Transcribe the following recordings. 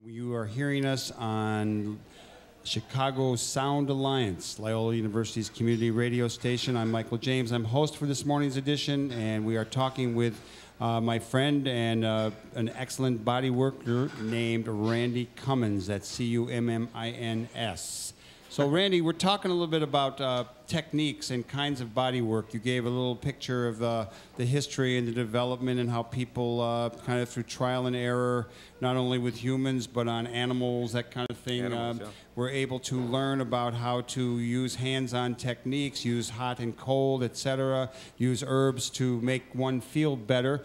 You are hearing us on Chicago Sound Alliance, Loyola University's community radio station. I'm Michael James. I'm host for this morning's edition, and we are talking with my friend and an excellent body worker named Randy Cummins. That's C-U-M-M-I-N-S. So, Randy, we're talking a little bit about techniques and kinds of body work. You gave a little picture of the history and the development and how people kind of through trial and error, not only with humans but on animals, that kind of thing, were able to learn about how to use hands-on techniques, use hot and cold, etc., use herbs to make one feel better.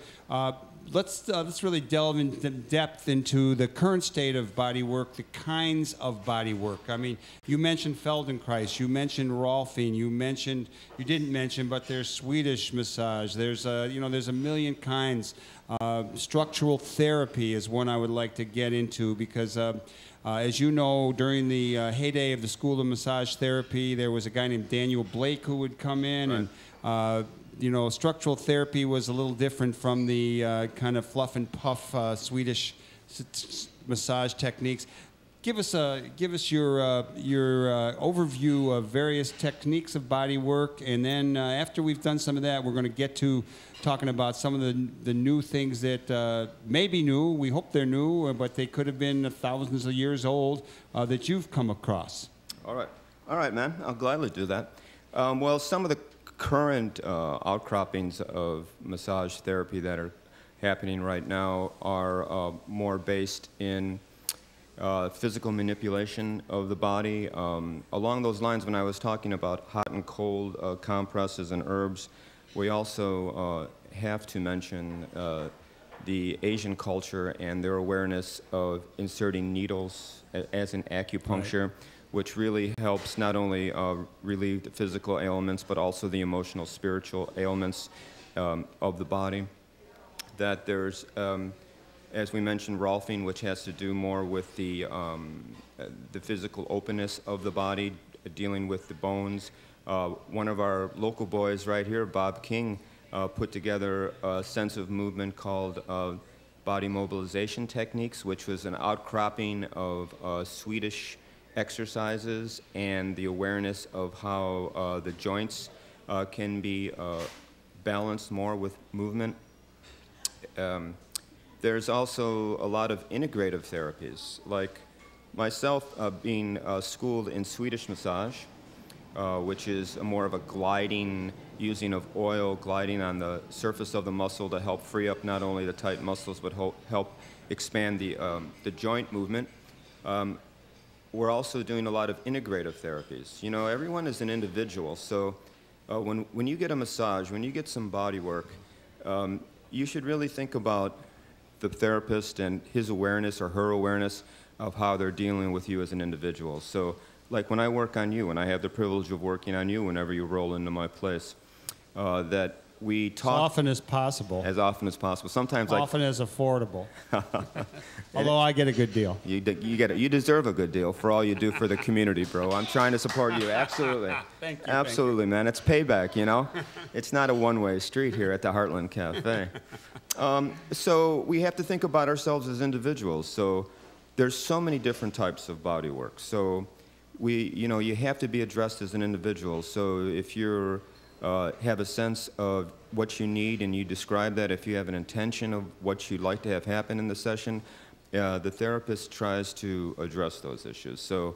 Let's really delve into depth into the current state of body work, the kinds of body work. I mean, you mentioned Feldenkrais, you mentioned Rolfing, you didn't mention, but there's Swedish massage. There's there's a million kinds. Structural therapy is one I would like to get into because, as you know, during the heyday of the School of Massage Therapy, there was a guy named Daniel Blake who would come in and. Structural therapy was a little different from the kind of fluff and puff Swedish massage techniques. Give us your overview of various techniques of body work, and then after we've done some of that, we're going to get to talking about some of the new things that may be new. We hope they're new, but they could have been thousands of years old that you've come across. All right, man. I'll gladly do that. Well, some of the current outcroppings of massage therapy that are happening right now are more based in physical manipulation of the body. Along those lines, when I was talking about hot and cold compresses and herbs, we also have to mention the Asian culture and their awareness of inserting needles as in acupuncture. Right. Which really helps not only relieve the physical ailments, but also the emotional, spiritual ailments of the body. That there's, as we mentioned, Rolfing, which has to do more with the physical openness of the body, dealing with the bones. One of our local boys right here, Bob King, put together a sense of movement called body mobilization techniques, which was an outcropping of Swedish exercises and the awareness of how the joints can be balanced more with movement. There's also a lot of integrative therapies, like myself being schooled in Swedish massage, which is more of a gliding, using of oil, gliding on the surface of the muscle to help free up not only the tight muscles, but help expand the joint movement. We're also doing a lot of integrative therapies. You know, everyone is an individual, so when you get a massage, when you get some body work, you should really think about the therapist and his awareness or her awareness of how they're dealing with you as an individual. So, like when I work on you, and I have the privilege of working on you whenever you roll into my place, that we talk... As often as possible. As often as possible. Sometimes often as affordable. Although I get a good deal. You deserve a good deal for all you do for the community, bro. I'm trying to support you. Absolutely. Thank you. Absolutely, thank you. Man. It's payback, you know? It's not a one-way street here at the Heartland Cafe. So we have to think about ourselves as individuals. So there's so many different types of body work. So you have to be addressed as an individual. So if you're have a sense of what you need and you describe that, if you have an intention of what you'd like to have happen in the session, the therapist tries to address those issues. So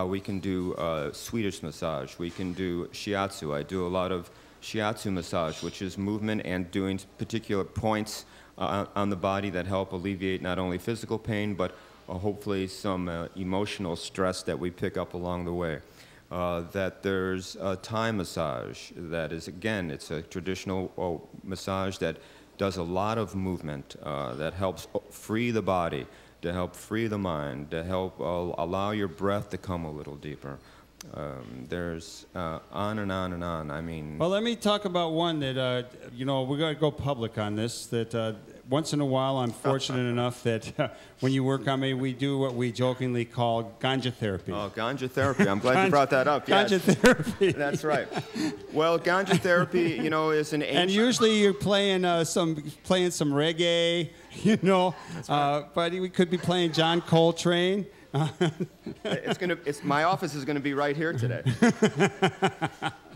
we can do Swedish massage, we can do shiatsu. I do a lot of shiatsu massage, which is movement and doing particular points on the body that help alleviate not only physical pain, but hopefully some emotional stress that we pick up along the way. That there's a Thai massage that is, again, it's a traditional massage that does a lot of movement, that helps free the body, to help free the mind, to help allow your breath to come a little deeper. There's on and on and on. I mean... Well, let me talk about one that, we're going to go public on this, that once in a while, I'm fortunate enough that when you work on me, we do what we jokingly call ganja therapy. Oh, ganja therapy. I'm glad you brought that up. Yes. Ganja therapy. That's right. Well, ganja therapy, you know, is an ancient... And usually you're playing some reggae, you know. Right. But we could be playing John Coltrane. My office is going to be right here today.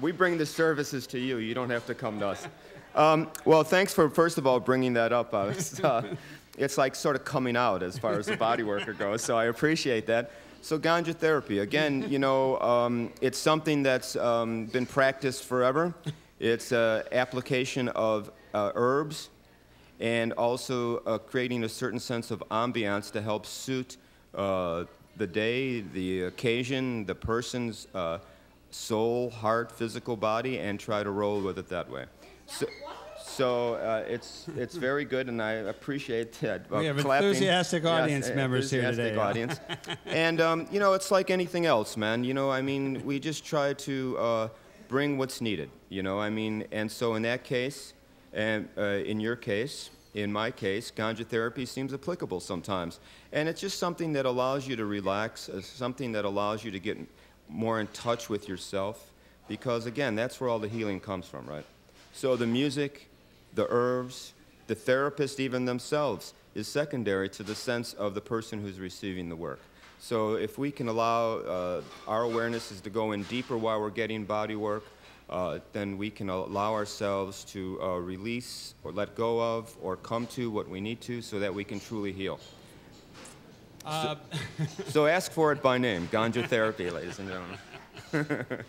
We bring the services to you. You don't have to come to us. Well, thanks for, first of all, bringing that up. It's like sort of coming out as far as the body worker goes, so I appreciate that. So ganja therapy, again, you know, it's something that's been practiced forever. It's application of herbs and also creating a certain sense of ambiance to help suit the day, the occasion, the person's soul, heart, physical body, and try to roll with it that way. So it's very good, and I appreciate that. We have clapping. Enthusiastic audience members here enthusiastic today. Audience. And, you know, it's like anything else, man. You know, I mean, we just try to bring what's needed, you know, I mean, and so in that case, and in your case, in my case, ganja therapy seems applicable sometimes. And it's just something that allows you to relax, something that allows you to get more in touch with yourself, because, again, that's where all the healing comes from, right? So the music, the herbs, the therapist even themselves is secondary to the sense of the person who's receiving the work. So if we can allow our awarenesses to go in deeper while we're getting body work, then we can allow ourselves to release or let go of or come to what we need to so that we can truly heal. So ask for it by name, ganja therapy, ladies and gentlemen.